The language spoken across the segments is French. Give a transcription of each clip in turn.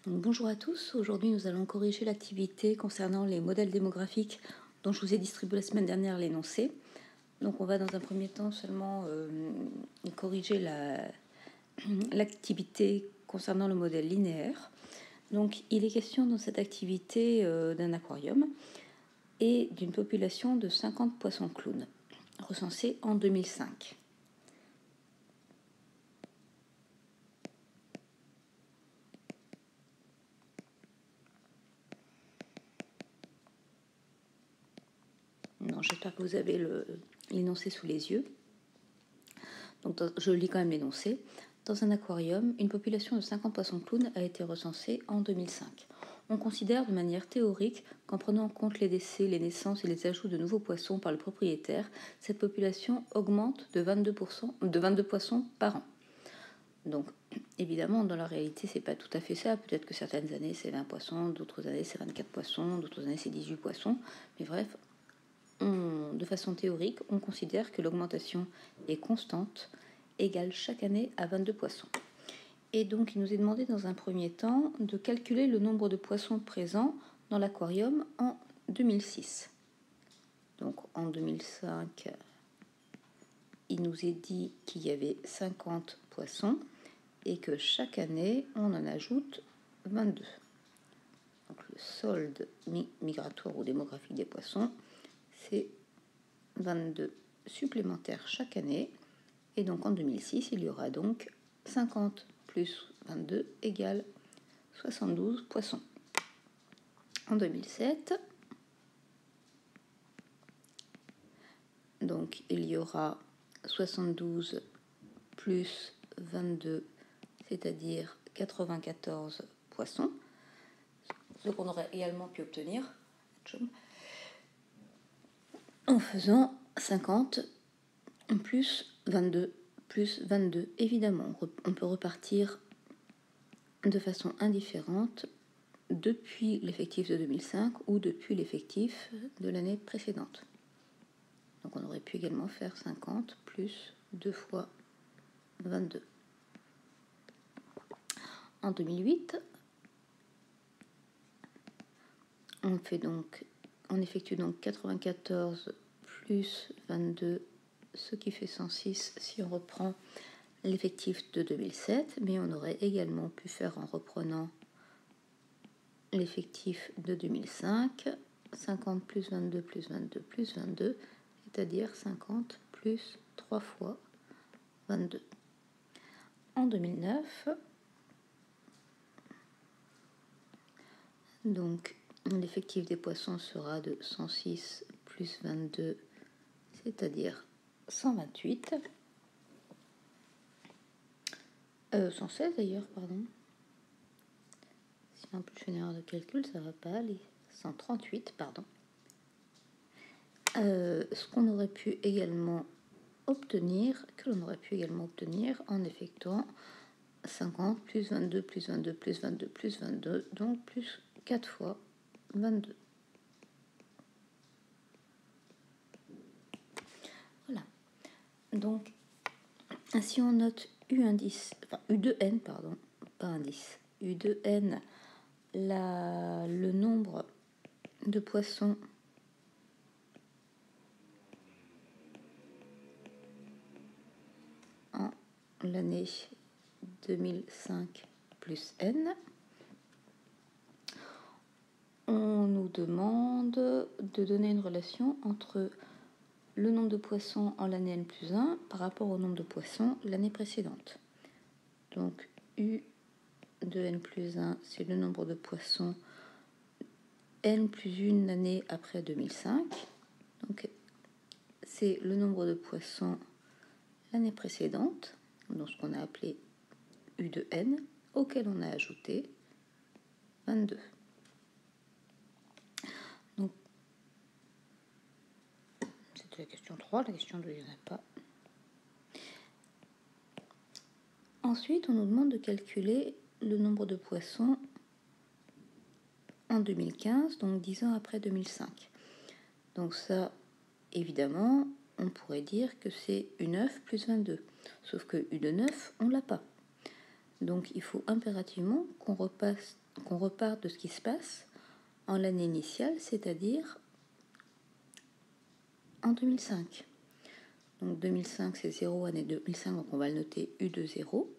Bonjour à tous, aujourd'hui nous allons corriger l'activité concernant les modèles démographiques dont je vous ai distribué la semaine dernière l'énoncé. Donc on va dans un premier temps seulement corriger l'activité concernant le modèle linéaire. Donc il est question dans cette activité d'un aquarium et d'une population de 50 poissons clowns recensés en 2005. J'espère que vous avez l'énoncé sous les yeux. Donc, je lis quand même l'énoncé. Dans un aquarium, une population de 50 poissons clowns a été recensée en 2005. On considère de manière théorique qu'en prenant en compte les décès, les naissances et les ajouts de nouveaux poissons par le propriétaire, cette population augmente de 22 poissons par an. Donc, évidemment, dans la réalité, c'est pas tout à fait ça. Peut-être que certaines années, c'est 20 poissons, d'autres années, c'est 24 poissons, d'autres années, c'est 18 poissons. Mais bref, de façon théorique, on considère que l'augmentation est constante, égale chaque année à 22 poissons. Et donc, il nous est demandé dans un premier temps de calculer le nombre de poissons présents dans l'aquarium en 2006. Donc, en 2005, il nous est dit qu'il y avait 50 poissons et que chaque année, on en ajoute 22. Donc, le solde migratoire ou démographique des poissons, c'est 22 supplémentaires chaque année. Et donc en 2006, il y aura donc 50 plus 22 égale 72 poissons. En 2007, donc il y aura 72 plus 22, c'est-à-dire 94 poissons, ce qu'on aurait également pu obtenir en faisant 50 plus 22 plus 22. Évidemment, on peut repartir de façon indifférente depuis l'effectif de 2005 ou depuis l'effectif de l'année précédente. Donc on aurait pu également faire 50 plus 2 fois 22. En 2008, on effectue donc 94 plus 22, ce qui fait 106 si on reprend l'effectif de 2007, mais on aurait également pu faire en reprenant l'effectif de 2005, 50 plus 22 plus 22 plus 22, c'est-à-dire 50 plus 3 fois 22. En 2009, donc l'effectif des poissons sera de 106 plus 22, c'est-à-dire 128. 116 d'ailleurs, pardon. Si en plus je fais une erreur de calcul, ça va pas aller. 138, pardon. Ce qu'on aurait pu également obtenir, en effectuant 50 plus 22 plus 22 plus 22 plus 22, donc plus 4 fois 22. Voilà. Donc, si on note U2N, pardon, pas indice, U2N, le nombre de poissons en l'année 2005 plus N, on nous demande de donner une relation entre le nombre de poissons en l'année N plus 1 par rapport au nombre de poissons l'année précédente. Donc U de N plus 1, c'est le nombre de poissons N plus une année après 2005. Donc c'est le nombre de poissons l'année précédente, donc ce qu'on a appelé U de N, auquel on a ajouté 22. Donc, c'était la question 3, la question 2, il n'y en a pas. Ensuite, on nous demande de calculer le nombre de poissons en 2015, donc 10 ans après 2005. Donc ça, évidemment, on pourrait dire que c'est U9 plus 22. Sauf que U de 9, on ne l'a pas. Donc il faut impérativement qu'on qu'on reparte de ce qui se passe en l'année initiale, c'est-à-dire en 2005. Donc 2005, c'est 0, année 2005, donc on va le noter U de 0.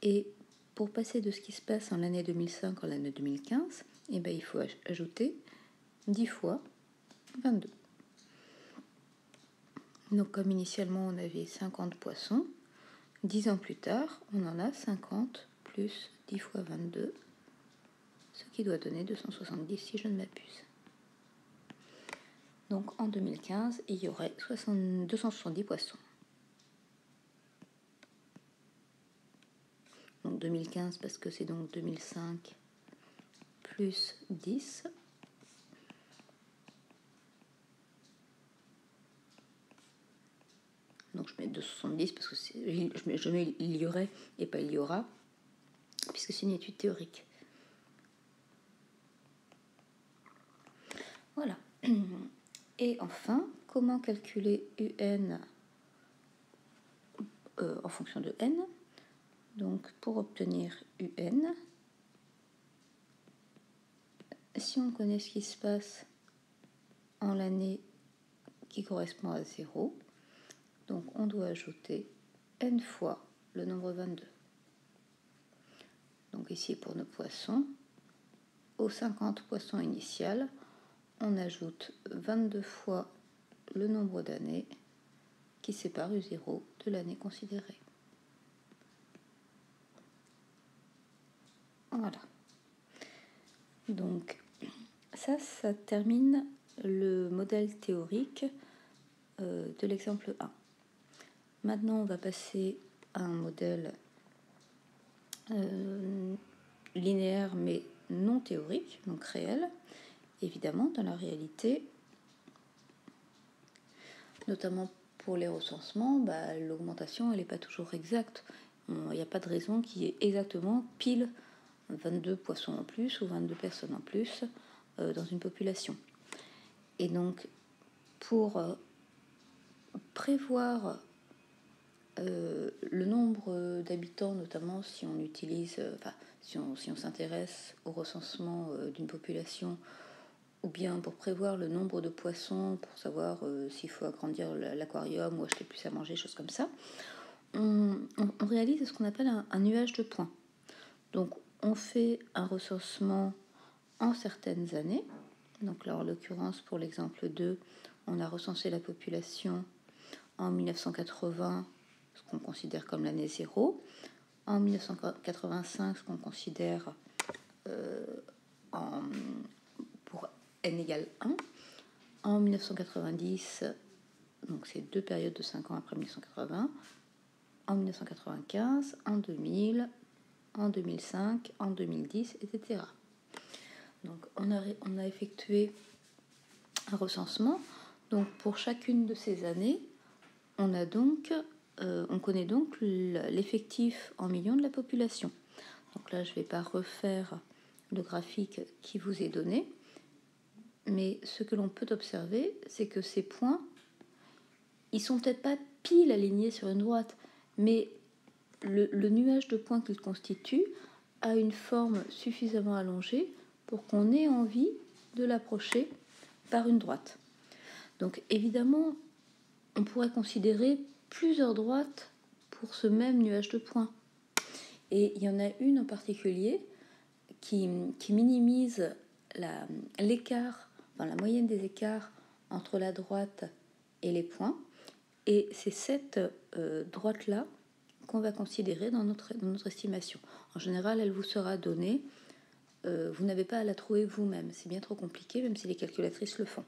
Et pour passer de ce qui se passe en l'année 2005 en l'année 2015, eh bien, il faut ajouter 10 fois 22. Donc comme initialement on avait 50 poissons, 10 ans plus tard, on en a 50 plus 10 fois 22, ce qui doit donner 270 si je ne m'abuse. Donc en 2015, il y aurait 270 poissons. Donc 2015 parce que c'est donc 2005 plus 10. Donc je mets 270 parce que je mets il y aurait et pas il y aura, puisque c'est une étude théorique. Voilà. Et enfin, comment calculer UN en fonction de N? Donc pour obtenir UN, si on connaît ce qui se passe en l'année qui correspond à 0, donc on doit ajouter N fois le nombre 22. Donc ici pour nos poissons, aux 50 poissons initiales, on ajoute 22 fois le nombre d'années qui sépare U0 de l'année considérée. Voilà. Donc ça termine le modèle théorique de l'exemple 1. Maintenant, on va passer à un modèle linéaire mais non théorique, donc réel. Évidemment, dans la réalité, notamment pour les recensements, l'augmentation elle n'est pas toujours exacte. Il n'y a pas de raison qu'il y ait exactement pile 22 poissons en plus ou 22 personnes en plus dans une population. Et donc, pour prévoir le nombre d'habitants, notamment si on utilise, si on s'intéresse au recensement d'une population, ou bien pour prévoir le nombre de poissons, pour savoir s'il faut agrandir l'aquarium ou acheter plus à manger, choses comme ça, on réalise ce qu'on appelle un nuage de points. Donc on fait un recensement en certaines années. Donc là, en l'occurrence, pour l'exemple 2, on a recensé la population en 1980, ce qu'on considère comme l'année 0, en 1985, ce qu'on considère pour n égale 1, en 1990, donc c'est 2 périodes de 5 ans après 1980, en 1995, en 2000, en 2005, en 2010, etc. Donc on a effectué un recensement. Donc pour chacune de ces années, on connaît donc l'effectif en millions de la population. Donc là, je ne vais pas refaire le graphique qui vous est donné, mais ce que l'on peut observer, c'est que ces points, ils sont peut-être pas pile alignés sur une droite, mais le nuage de points qu'ils constituent a une forme suffisamment allongée pour qu'on ait envie de l'approcher par une droite. Donc évidemment, on pourrait considérer plusieurs droites pour ce même nuage de points. Et il y en a une en particulier qui minimise l'écart, la moyenne des écarts entre la droite et les points. Et c'est cette droite-là qu'on va considérer dans notre estimation. En général, elle vous sera donnée. Vous n'avez pas à la trouver vous-même. C'est bien trop compliqué, même si les calculatrices le font.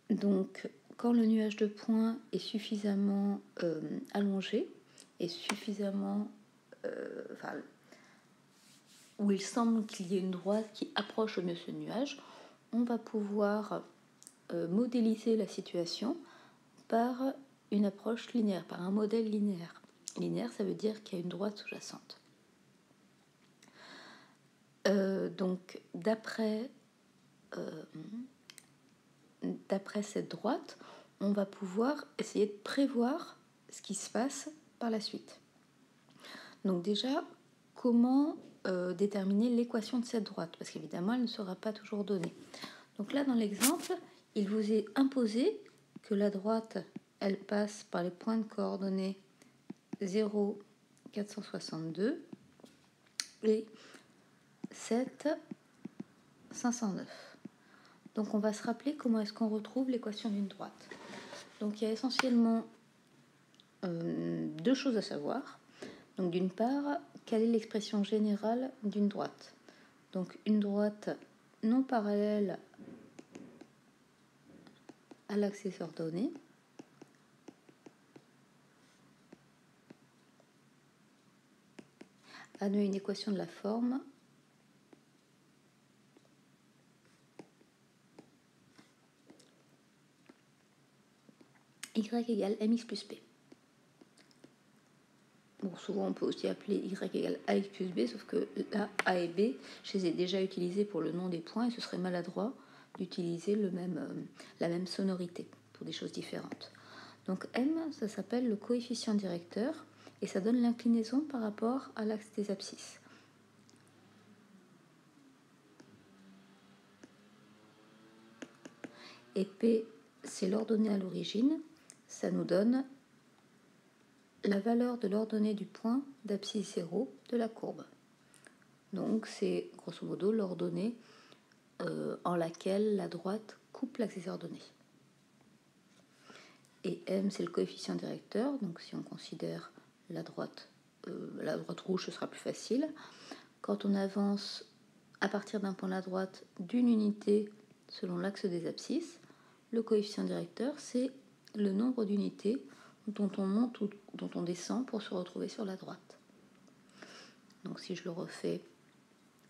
Donc, quand le nuage de points est suffisamment allongé et suffisamment... où il semble qu'il y ait une droite qui approche au mieux ce nuage, on va pouvoir modéliser la situation par une approche linéaire, par un modèle linéaire. Linéaire, ça veut dire qu'il y a une droite sous-jacente. Donc, d'après cette droite, on va pouvoir essayer de prévoir ce qui se passe par la suite. Donc déjà, comment déterminer l'équation de cette droite, parce qu'évidemment, elle ne sera pas toujours donnée. Donc là, dans l'exemple, il vous est imposé que la droite, elle passe par les points de coordonnées 0, 462 et 7, 509. Donc on va se rappeler comment est-ce qu'on retrouve l'équation d'une droite. Donc il y a essentiellement deux choses à savoir. Donc d'une part, quelle est l'expression générale d'une droite? Donc une droite non parallèle à l'axe ordonné admet une équation de la forme y égale mx plus p. Bon, souvent on peut aussi appeler y égale ax plus b, sauf que là, a et b, je les ai déjà utilisés pour le nom des points et ce serait maladroit d'utiliser la même sonorité pour des choses différentes. Donc m, ça s'appelle le coefficient directeur et ça donne l'inclinaison par rapport à l'axe des abscisses. Et p, c'est l'ordonnée à l'origine, ça nous donne la valeur de l'ordonnée du point d'abscisse 0 de la courbe. Donc c'est grosso modo l'ordonnée en laquelle la droite coupe l'axe ordonné. Et m, c'est le coefficient directeur, donc si on considère la droite rouge, ce sera plus facile. Quand on avance à partir d'un point à la droite d'une unité selon l'axe des abscisses, le coefficient directeur, c'est le nombre d'unités dont on monte ou dont on descend pour se retrouver sur la droite. Donc si je le refais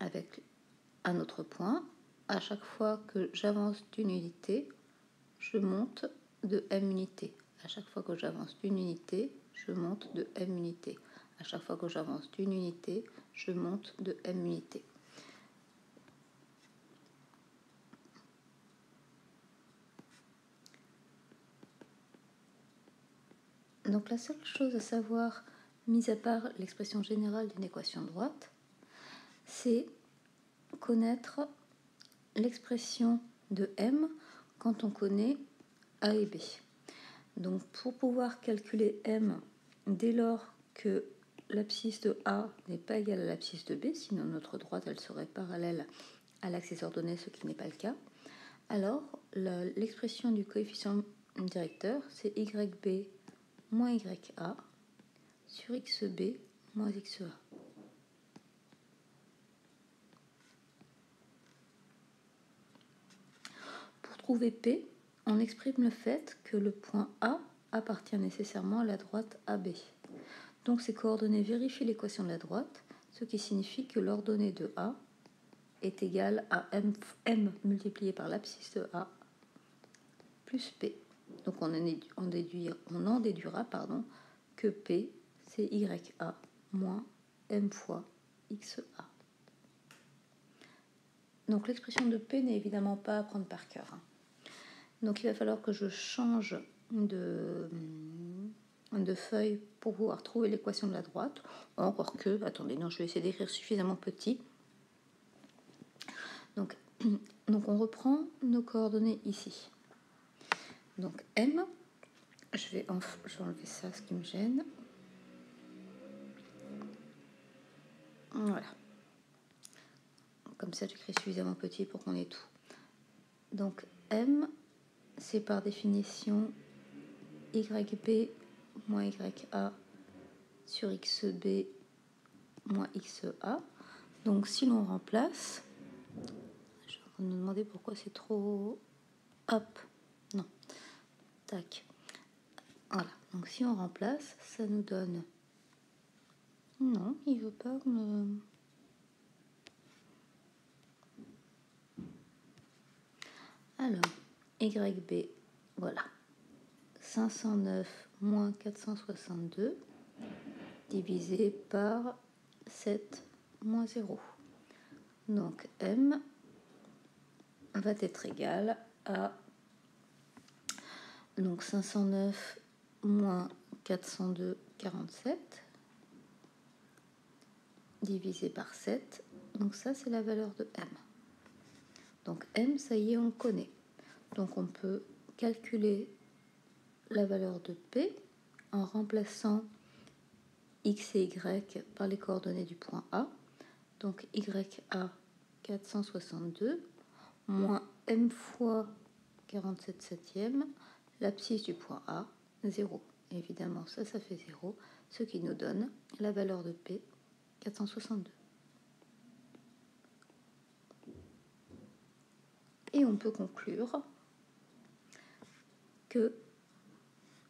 avec un autre point, à chaque fois que j'avance d'une unité, je monte de m unités. À chaque fois que j'avance d'une unité, je monte de m unités. À chaque fois que j'avance d'une unité, je monte de m unités. Donc la seule chose à savoir, mis à part l'expression générale d'une équation droite, c'est connaître l'expression de m quand on connaît a et b. Donc pour pouvoir calculer m dès lors que l'abscisse de a n'est pas égale à l'abscisse de b, sinon notre droite elle serait parallèle à l'axe ordonné, ce qui n'est pas le cas, alors l'expression du coefficient directeur c'est yb moins ya sur xb moins xe. Pour trouver p, on exprime le fait que le point A appartient nécessairement à la droite AB. Donc ces coordonnées vérifient l'équation de la droite, ce qui signifie que l'ordonnée de A est égale à m multiplié par l'abscisse de A plus P. Donc on en déduira que P c'est YA moins m fois XA. Donc l'expression de P n'est évidemment pas à prendre par cœur. Donc il va falloir que je change de feuille pour pouvoir trouver l'équation de la droite. Encore que, attendez, non, je vais essayer d'écrire suffisamment petit. Donc on reprend nos coordonnées ici. Donc M, je vais enlever ça, ce qui me gêne. Voilà. Comme ça, j'écris suffisamment petit pour qu'on ait tout. Donc M, c'est par définition YB moins YA sur XB moins XA. Donc si l'on remplace, je vais me demander pourquoi c'est trop... Hop, non, tac. Voilà, donc si on remplace, ça nous donne... Non, il veut pas me... Alors, YB, voilà. 509 moins 462 divisé par 7 moins 0. Donc M va être égal à donc 509 moins 402, 47 divisé par 7. Donc ça, c'est la valeur de m. Donc m, ça y est, on le connaît. Donc on peut calculer la valeur de p en remplaçant x et y par les coordonnées du point A. Donc YA 462 moins m fois 47 septièmes, l'abscisse du point A, 0. Évidemment, ça fait 0, ce qui nous donne la valeur de P, 462. Et on peut conclure que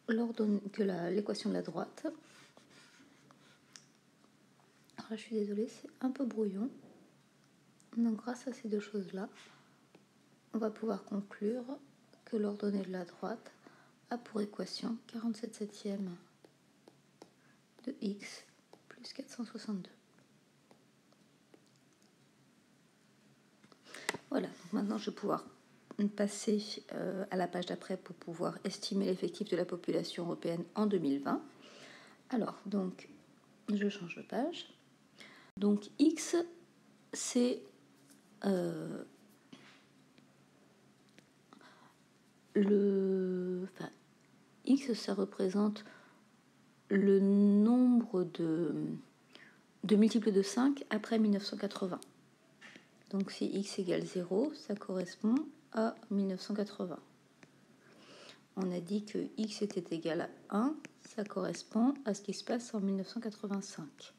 l'équation de la droite, alors je suis désolée, c'est un peu brouillon, donc grâce à ces deux choses-là, on va pouvoir conclure que l'ordonnée de la droite a pour équation 47 septièmes de x plus 462. Voilà, donc maintenant je vais pouvoir passer à la page d'après pour pouvoir estimer l'effectif de la population européenne en 2020. Alors, donc, je change de page. Donc, x, c'est x, ça représente le nombre de multiples de 5 après 1980. Donc si x égale 0, ça correspond à 1980. On a dit que x était égal à 1, ça correspond à ce qui se passe en 1985.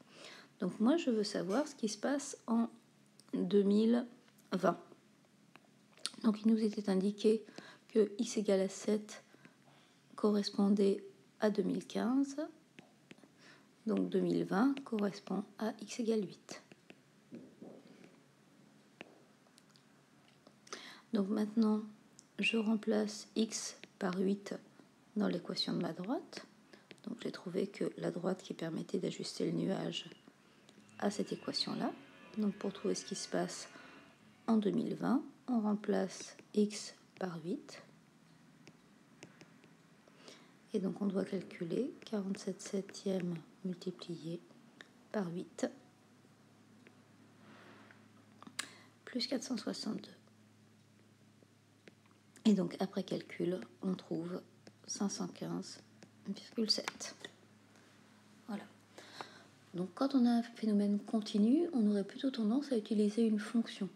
Donc moi, je veux savoir ce qui se passe en 2020. Donc il nous était indiqué que x égale à 7 correspondait à 2015. Donc 2020 correspond à x égale 8. Donc maintenant, je remplace x par 8 dans l'équation de la droite. Donc j'ai trouvé que la droite qui permettait d'ajuster le nuage à cette équation-là. Donc pour trouver ce qui se passe en 2020, on remplace x par 8. Et donc on doit calculer 47 septièmes multiplié par 8 plus 462. Et donc après calcul, on trouve 515,7. Voilà. Donc quand on a un phénomène continu, on aurait plutôt tendance à utiliser une fonction.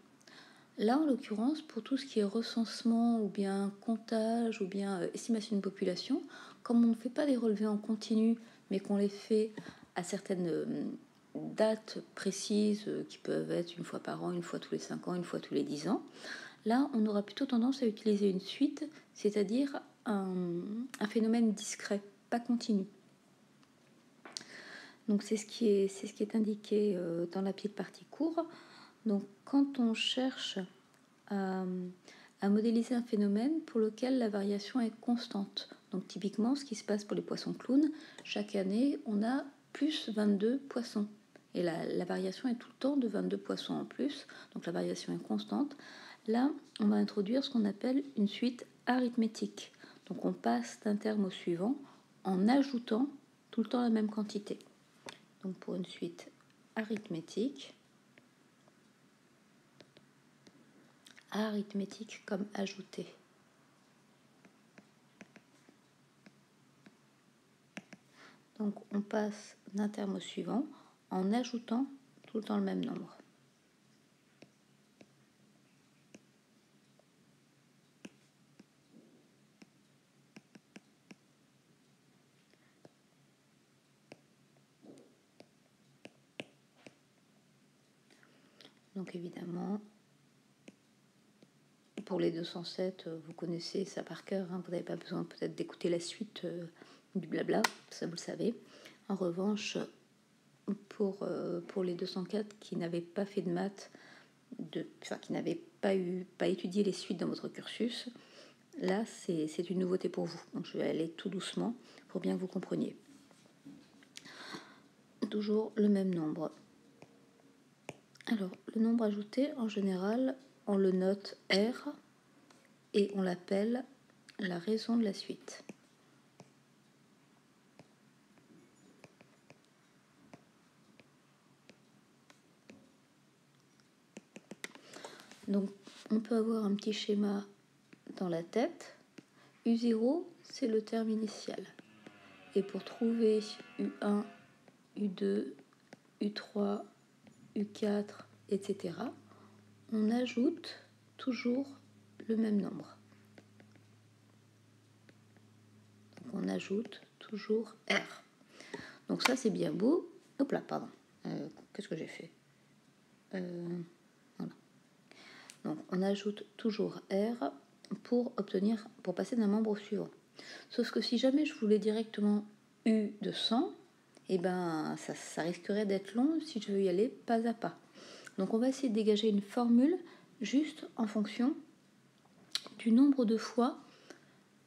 Là, en l'occurrence, pour tout ce qui est recensement ou bien comptage ou bien estimation de population, comme on ne fait pas des relevés en continu, mais qu'on les fait à certaines dates précises qui peuvent être une fois par an, une fois tous les 5 ans, une fois tous les 10 ans, là, on aura plutôt tendance à utiliser une suite, c'est-à-dire un phénomène discret, pas continu. Donc c'est ce qui est indiqué dans la petite partie court. Donc quand on cherche à modéliser un phénomène pour lequel la variation est constante, donc typiquement ce qui se passe pour les poissons clowns, chaque année on a plus 22 poissons. Et la variation est tout le temps de 22 poissons en plus, donc la variation est constante. Là, on va introduire ce qu'on appelle une suite arithmétique. Donc on passe d'un terme au suivant en ajoutant tout le temps la même quantité. Donc pour une suite arithmétique comme ajouter. Donc on passe d'un terme au suivant en ajoutant tout le temps le même nombre. Donc évidemment, pour les 207, vous connaissez ça par cœur, hein, vous n'avez pas besoin peut-être d'écouter la suite du blabla, ça vous le savez. En revanche, pour les 204 qui n'avaient pas fait de maths, qui n'avaient pas étudié les suites dans votre cursus, là c'est une nouveauté pour vous. Donc je vais aller tout doucement pour bien que vous compreniez. Toujours le même nombre. Alors, le nombre ajouté, en général, on le note R et on l'appelle la raison de la suite. Donc on peut avoir un petit schéma dans la tête. U0, c'est le terme initial. Et pour trouver U1, U2, U3, U4, etc., on ajoute toujours le même nombre. Donc on ajoute toujours R. Donc ça, c'est bien beau. Hop là, pardon. Qu'est-ce que j'ai fait? Voilà. Donc on ajoute toujours R pour passer d'un membre au suivant. Sauf que si jamais je voulais directement U de 100, eh ben ça risquerait d'être long si je veux y aller pas à pas. Donc on va essayer de dégager une formule juste en fonction du nombre de fois,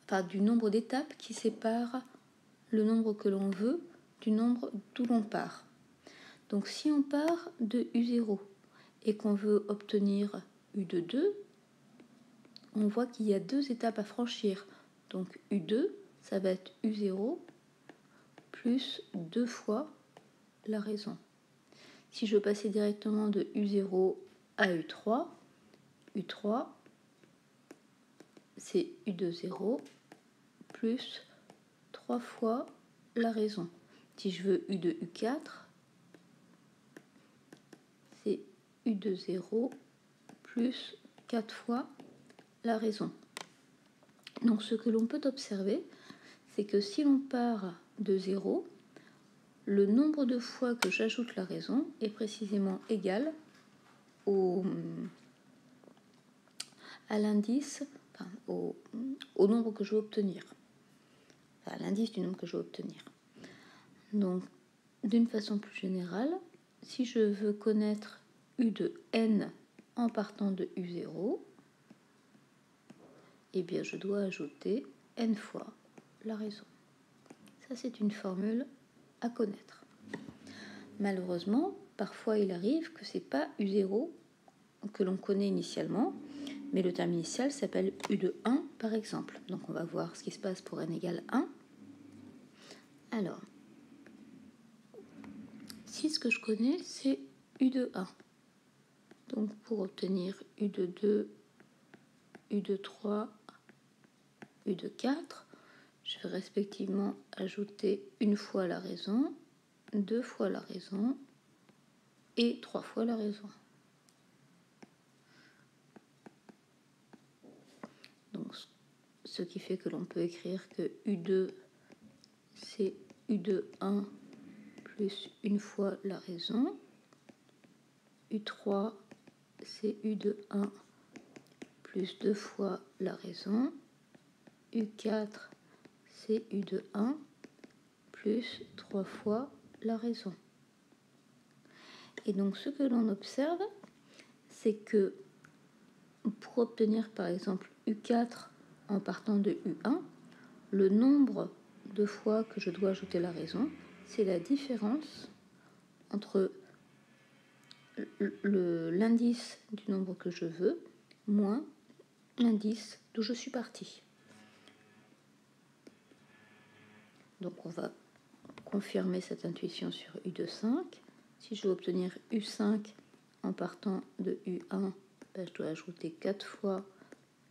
enfin du nombre d'étapes qui séparent le nombre que l'on veut du nombre d'où l'on part. Donc si on part de U0 et qu'on veut obtenir U de 2, on voit qu'il y a 2 étapes à franchir. Donc U2, ça va être U0 plus 2 fois la raison. Si je veux passer directement de U0 à U3, U3, c'est U de 0 plus 3 fois la raison. Si je veux U de U4, c'est U de 0 plus 4 fois la raison. Donc ce que l'on peut observer, c'est que si l'on part de 0, le nombre de fois que j'ajoute la raison est précisément égal à l'indice, enfin, au nombre que je veux obtenir, à l'indice du nombre que je veux obtenir. Donc, d'une façon plus générale, si je veux connaître U de n en partant de U0, eh bien, je dois ajouter n fois la raison. Ça, c'est une formule à connaître. Malheureusement, parfois, il arrive que ce n'est pas U0 que l'on connaît initialement, mais le terme initial s'appelle U de 1, par exemple. Donc, on va voir ce qui se passe pour n égale 1. Alors, si ce que je connais, c'est U de 1. Donc, pour obtenir U de 2, U de 3, U de 4, je vais respectivement ajouter une fois la raison, 2 fois la raison et 3 fois la raison. Donc, ce qui fait que l'on peut écrire que U2, c'est U de 1 plus une fois la raison. U3, c'est U de 1 plus 2 fois la raison. U4, c'est U de 1 plus 3 fois la raison. Et donc ce que l'on observe, c'est que pour obtenir par exemple U4 en partant de U1, le nombre de fois que je dois ajouter la raison, c'est la différence entre l'indice du nombre que je veux moins l'indice d'où je suis parti. Donc on va confirmer cette intuition sur U de 5. Si je veux obtenir U5 en partant de U1, ben je dois ajouter 4 fois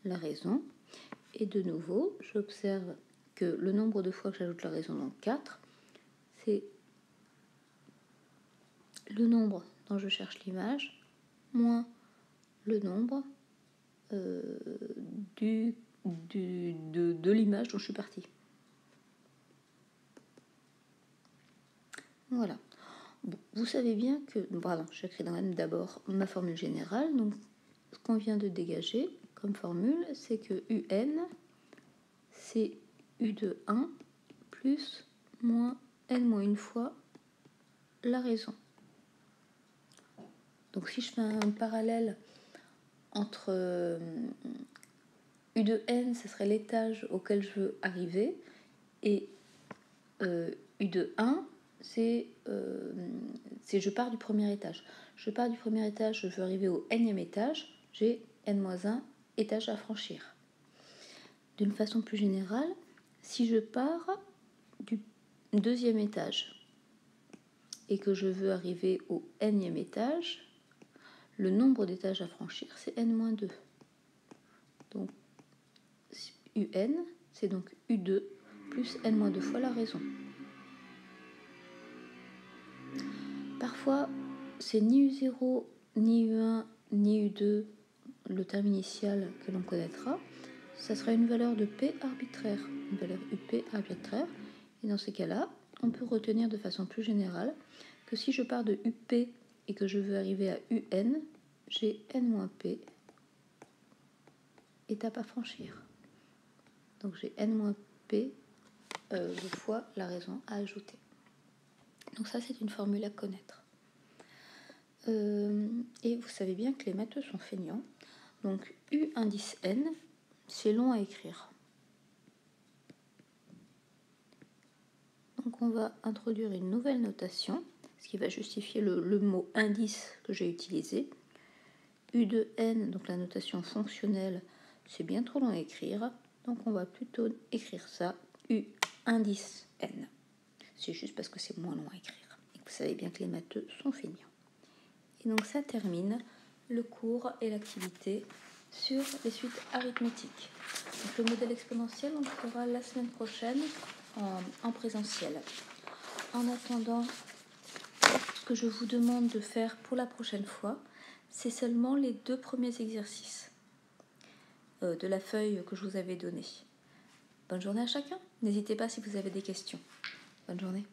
la raison. Et de nouveau, j'observe que le nombre de fois que j'ajoute la raison, donc 4, c'est le nombre dont je cherche l'image moins le nombre de l'image dont je suis partie. Voilà. Bon, vous savez bien que... Pardon, j'écris d'abord ma formule générale. Donc, ce qu'on vient de dégager comme formule, c'est que UN, c'est U de 1 plus moins n moins une fois la raison. Donc, si je fais un parallèle entre U de n, ce serait l'étage auquel je veux arriver, et U de 1, c'est je pars du premier étage. Je pars du premier étage, je veux arriver au nème étage, j'ai n-1 étages à franchir. D'une façon plus générale, si je pars du deuxième étage et que je veux arriver au nème étage, Le nombre d'étages à franchir, c'est n-2. Donc, UN, c'est donc U2 plus n-2 fois la raison. Parfois, c'est ni U0, ni U1, ni U2, le terme initial que l'on connaîtra. Ça sera une valeur de P arbitraire, une valeur UP arbitraire. Et dans ces cas-là, on peut retenir de façon plus générale que si je pars de UP et que je veux arriver à UN, j'ai n-P étape à franchir. Donc j'ai n-P fois la raison à ajouter. Donc ça, c'est une formule à connaître. Et vous savez bien que les matheux sont feignants. Donc U indice n, c'est long à écrire. Donc on va introduire une nouvelle notation, ce qui va justifier le mot indice que j'ai utilisé. U de n, donc la notation fonctionnelle, c'est bien trop long à écrire. Donc on va plutôt écrire ça, U indice n. C'est juste parce que c'est moins long à écrire. Et vous savez bien que les matheux sont feignants. Et donc ça termine le cours et l'activité sur les suites arithmétiques. Donc le modèle exponentiel, on le fera la semaine prochaine en présentiel. En attendant, ce que je vous demande de faire pour la prochaine fois, c'est seulement les 2 premiers exercices de la feuille que je vous avais donnée. Bonne journée à chacun. N'hésitez pas si vous avez des questions. Bonne journée.